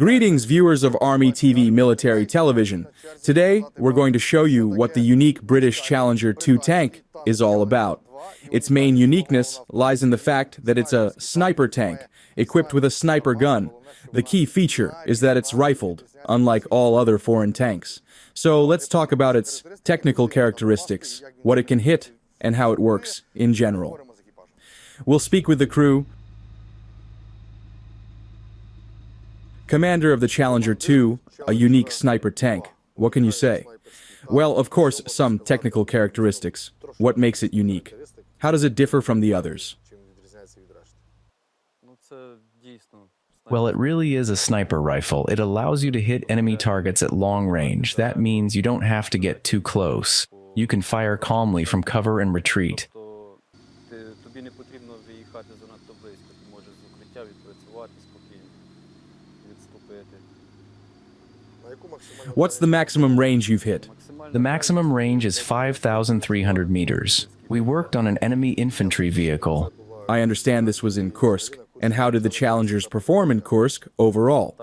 Greetings, viewers of Army TV military television. Today, we're going to show you what the unique British Challenger 2 tank is all about. Its main uniqueness lies in the fact that it's a sniper tank, equipped with a sniper gun. The key feature is that it's rifled, unlike all other foreign tanks. So let's talk about its technical characteristics, what it can hit, and how it works in general. We'll speak with the crew. Commander of the Challenger 2, a unique sniper tank. What can you say? Well, of course, some technical characteristics. What makes it unique? How does it differ from the others? Well, it really is a sniper rifle. It allows you to hit enemy targets at long range. That means you don't have to get too close. You can fire calmly from cover and retreat. What's the maximum range you've hit? The maximum range is 5,300 meters. We worked on an enemy infantry vehicle. I understand this was in Kursk. And how did the Challengers perform in Kursk overall?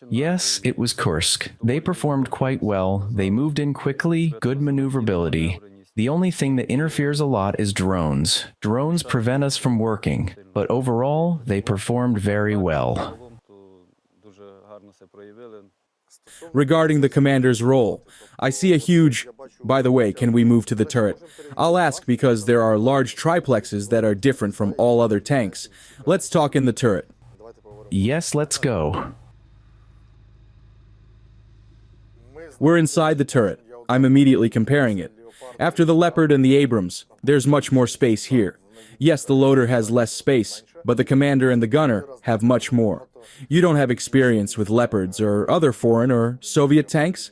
Yes, it was Kursk. They performed quite well. They moved in quickly, good maneuverability. The only thing that interferes a lot is drones. Drones prevent us from working, but overall, they performed very well. Regarding the commander's role, I see a huge... By the way, can we move to the turret? I'll ask because there are large triplexes that are different from all other tanks. Let's talk in the turret. Yes, let's go. We're inside the turret. I'm immediately comparing it. After the Leopard and the Abrams, there's much more space here. Yes, the loader has less space, but the commander and the gunner have much more. You don't have experience with Leopards or other foreign or Soviet tanks?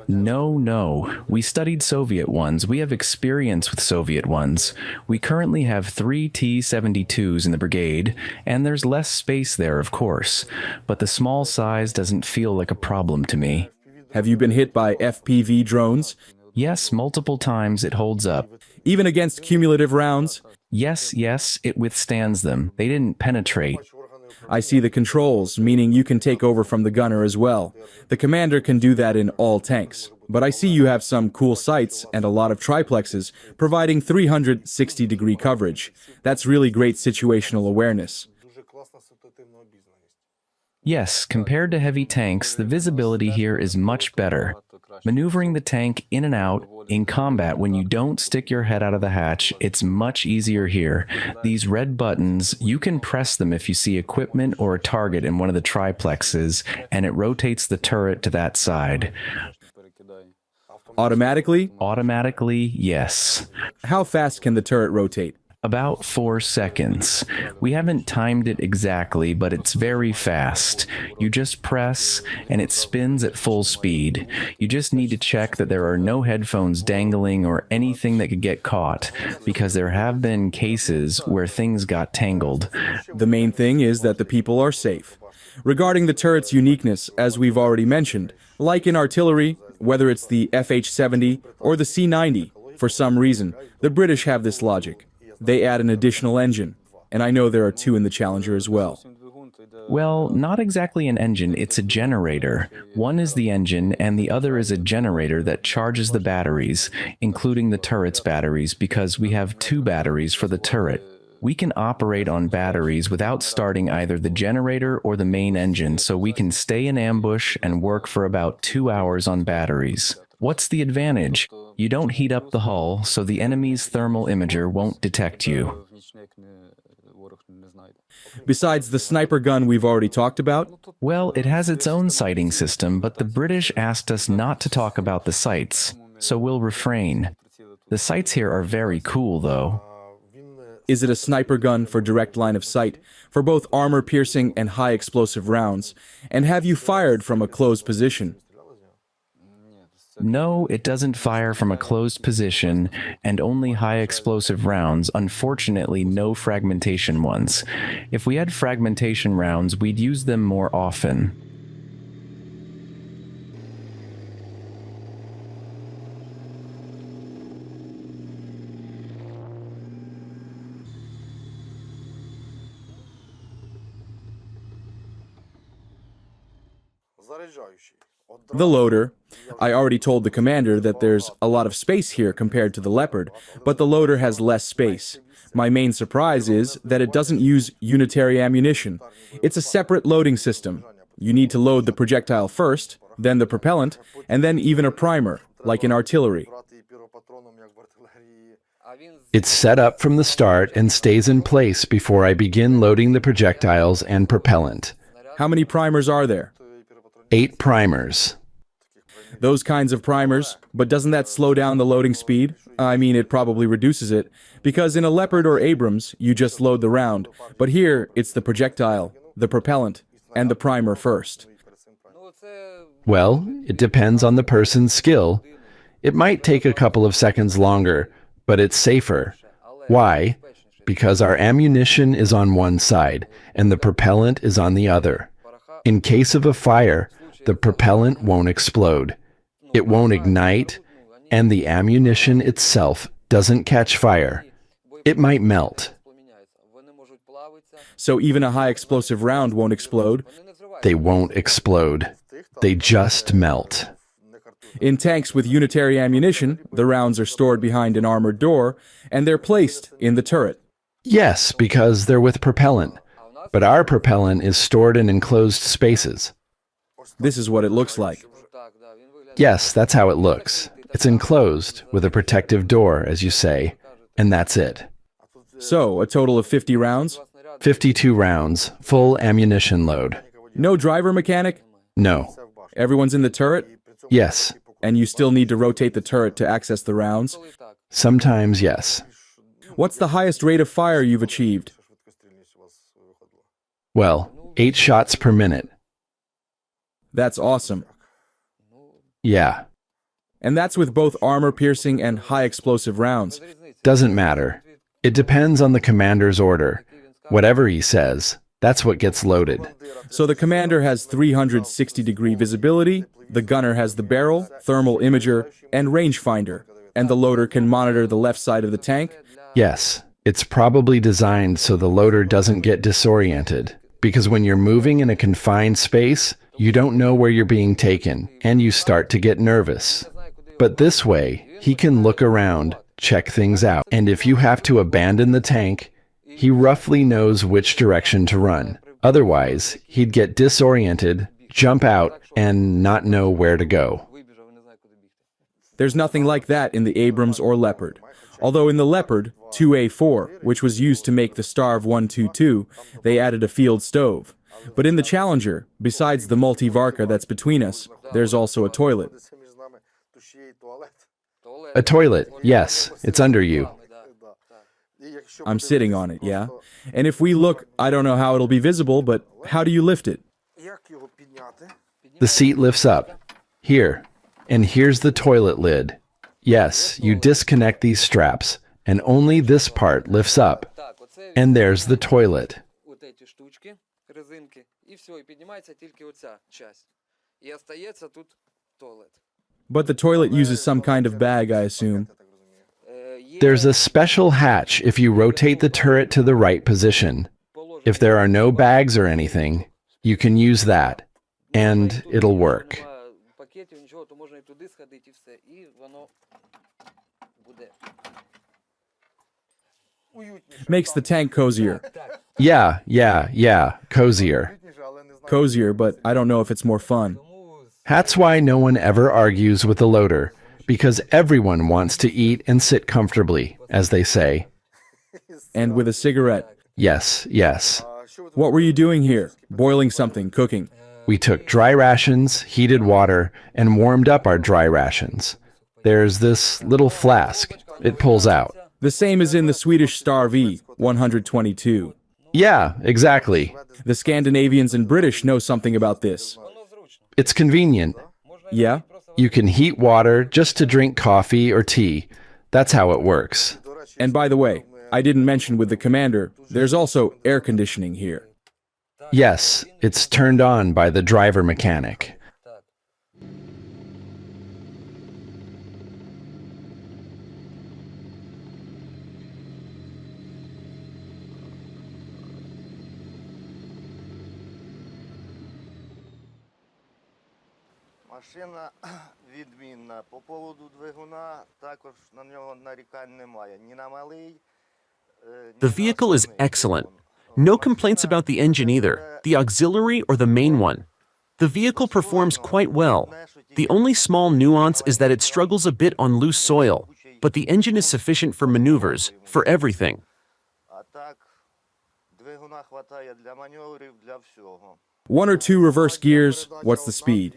No. We studied Soviet ones. We have experience with Soviet ones. We currently have 3 T-72s in the brigade, and there's less space there, of course. But the small size doesn't feel like a problem to me. Have you been hit by FPV drones? Yes, multiple times. It holds up. Even against cumulative rounds? Yes, it withstands them. They didn't penetrate. I see the controls, meaning you can take over from the gunner as well. The commander can do that in all tanks. But I see you have some cool sights and a lot of triplexes, providing 360-degree coverage. That's really great situational awareness. Yes, compared to heavy tanks, the visibility here is much better. Maneuvering the tank in and out, in combat when you don't stick your head out of the hatch, it's much easier here. These red buttons, you can press them if you see equipment or a target in one of the triplexes, and it rotates the turret to that side. Automatically? Automatically, yes. How fast can the turret rotate? About 4 seconds. We haven't timed it exactly, but it's very fast. You just press, and it spins at full speed. You just need to check that there are no headphones dangling or anything that could get caught, because there have been cases where things got tangled. The main thing is that the people are safe. Regarding the turret's uniqueness, as we've already mentioned, like in artillery, whether it's the FH-70 or the C-90, for some reason, the British have this logic. They add an additional engine, and I know there are 2 in the Challenger as well. Well, not exactly an engine, it's a generator. One is the engine, and the other is a generator that charges the batteries, including the turret's batteries, because we have 2 batteries for the turret. We can operate on batteries without starting either the generator or the main engine, so we can stay in ambush and work for about 2 hours on batteries. What's the advantage? You don't heat up the hull, so the enemy's thermal imager won't detect you. Besides the sniper gun we've already talked about? Well, it has its own sighting system, but the British asked us not to talk about the sights, so we'll refrain. The sights here are very cool, though. Is it a sniper gun for direct line of sight, for both armor-piercing and high-explosive rounds? And have you fired from a closed position? No, it doesn't fire from a closed position, and only high-explosive rounds, unfortunately no fragmentation ones. If we had fragmentation rounds, we'd use them more often. The loader. I already told the commander that there's a lot of space here compared to the Leopard, but the loader has less space. My main surprise is that it doesn't use unitary ammunition. It's a separate loading system. You need to load the projectile first, then the propellant, and then even a primer, like in artillery. It's set up from the start and stays in place before I begin loading the projectiles and propellant. How many primers are there? 8 primers. Those kinds of primers, but doesn't that slow down the loading speed? I mean, it probably reduces it, because in a Leopard or Abrams, you just load the round, but here it's the projectile, the propellant, and the primer first. Well, it depends on the person's skill. It might take a couple of seconds longer, but it's safer. Why? Because our ammunition is on one side, and the propellant is on the other. In case of a fire, the propellant won't explode. It won't ignite, and the ammunition itself doesn't catch fire. It might melt. So even a high explosive round won't explode? They won't explode. They just melt. In tanks with unitary ammunition, the rounds are stored behind an armored door, and they're placed in the turret. Yes, because they're with propellant. But our propellant is stored in enclosed spaces. This is what it looks like. Yes, that's how it looks. It's enclosed with a protective door, as you say, and that's it. So, a total of 50 rounds? 52 rounds, full ammunition load. No driver mechanic? No. Everyone's in the turret? Yes. And you still need to rotate the turret to access the rounds? Sometimes yes. What's the highest rate of fire you've achieved? Well, 8 shots per minute. That's awesome. Yeah. And that's with both armor-piercing and high-explosive rounds. Doesn't matter. It depends on the commander's order. Whatever he says, that's what gets loaded. So the commander has 360-degree visibility, the gunner has the barrel, thermal imager, and rangefinder, and the loader can monitor the left side of the tank? Yes. It's probably designed so the loader doesn't get disoriented, because when you're moving in a confined space, you don't know where you're being taken, and you start to get nervous. But this way, he can look around, check things out, and if you have to abandon the tank, he roughly knows which direction to run. Otherwise, he'd get disoriented, jump out, and not know where to go. There's nothing like that in the Abrams or Leopard. Although in the Leopard, 2A4, which was used to make the Starv 122, they added a field stove. But in the Challenger, besides the multi-Varka that's between us, there's also a toilet. A toilet, yes, it's under you. I'm sitting on it, yeah? And if we look, I don't know how it'll be visible, but how do you lift it? The seat lifts up. Here. And here's the toilet lid. Yes, you disconnect these straps, and only this part lifts up. And there's the toilet. But the toilet uses some kind of bag, I assume. There's a special hatch if you rotate the turret to the right position. If there are no bags or anything, you can use that, and it'll work. Makes the tank cozier. Yeah, cozier. Cozier, but I don't know if it's more fun. That's why no one ever argues with the loader, because everyone wants to eat and sit comfortably, as they say. And with a cigarette. Yes. What were you doing here? Boiling something, cooking. We took dry rations, heated water, and warmed up our dry rations. There's this little flask. It pulls out. The same as in the Swedish Star V, 122. Yeah, exactly. The Scandinavians and British know something about this. It's convenient. Yeah? You can heat water just to drink coffee or tea. That's how it works. And by the way, I didn't mention with the commander, there's also air conditioning here. Yes, it's turned on by the driver mechanic. Машина відмінна. По поводу двигуна також на нього нарікань немає. Ні на малий, The vehicle is excellent. No complaints about the engine either, the auxiliary or the main one. The vehicle performs quite well. The only small nuance is that it struggles a bit on loose soil, but the engine is sufficient for maneuvers, for everything. А так двигуна хватає для маневрів, для всього. One or two reverse gears, what's the speed?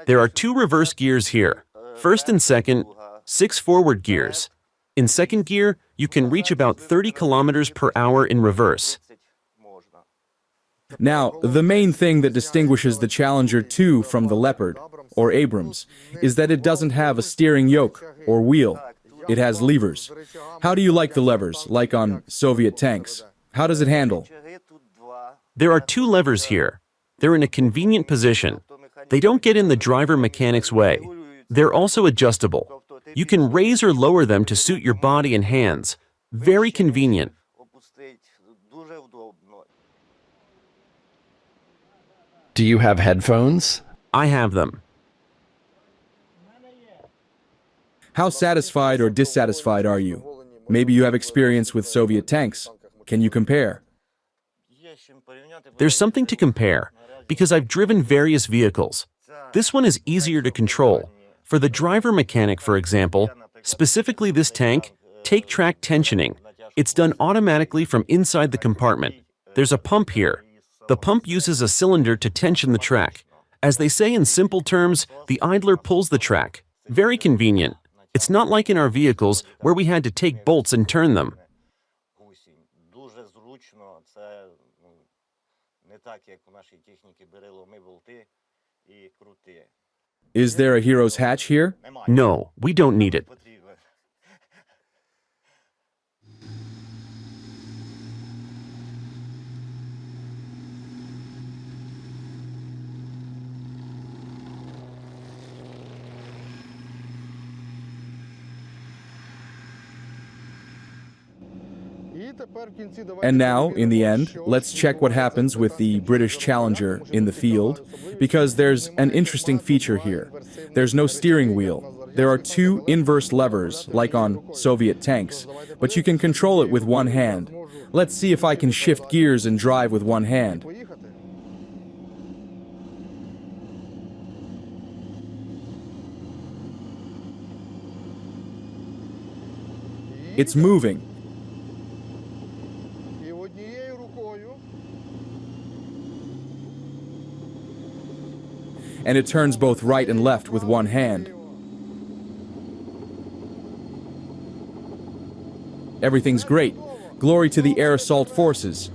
There are 2 reverse gears here, first and second, 6 forward gears. In second gear, you can reach about 30 kilometers per hour in reverse. Now, the main thing that distinguishes the Challenger 2 from the Leopard, or Abrams, is that it doesn't have a steering yoke or wheel. It has levers. How do you like the levers, like on Soviet tanks? How does it handle? There are 2 levers here. They're in a convenient position. They don't get in the driver mechanic's way. They're also adjustable. You can raise or lower them to suit your body and hands. Very convenient. Do you have headphones? I have them. How satisfied or dissatisfied are you? Maybe you have experience with Soviet tanks. Can you compare? There's something to compare, because I've driven various vehicles. This one is easier to control. For the driver mechanic, for example, specifically this tank, take track tensioning. It's done automatically from inside the compartment. There's a pump here. The pump uses a cylinder to tension the track. As they say in simple terms, the idler pulls the track. Very convenient. It's not like in our vehicles where we had to take bolts and turn them. Дуже зручно, це не так, як у нашій техніці бери ломи болти і крути. Is there a hero's hatch here? No, we don't need it. And now, in the end, let's check what happens with the British Challenger in the field, because there's an interesting feature here. There's no steering wheel. There are 2 inverse levers, like on Soviet tanks, but you can control it with one hand. Let's see if I can shift gears and drive with one hand. It's moving. And it turns both right and left with one hand. Everything's great. Glory to the air assault forces.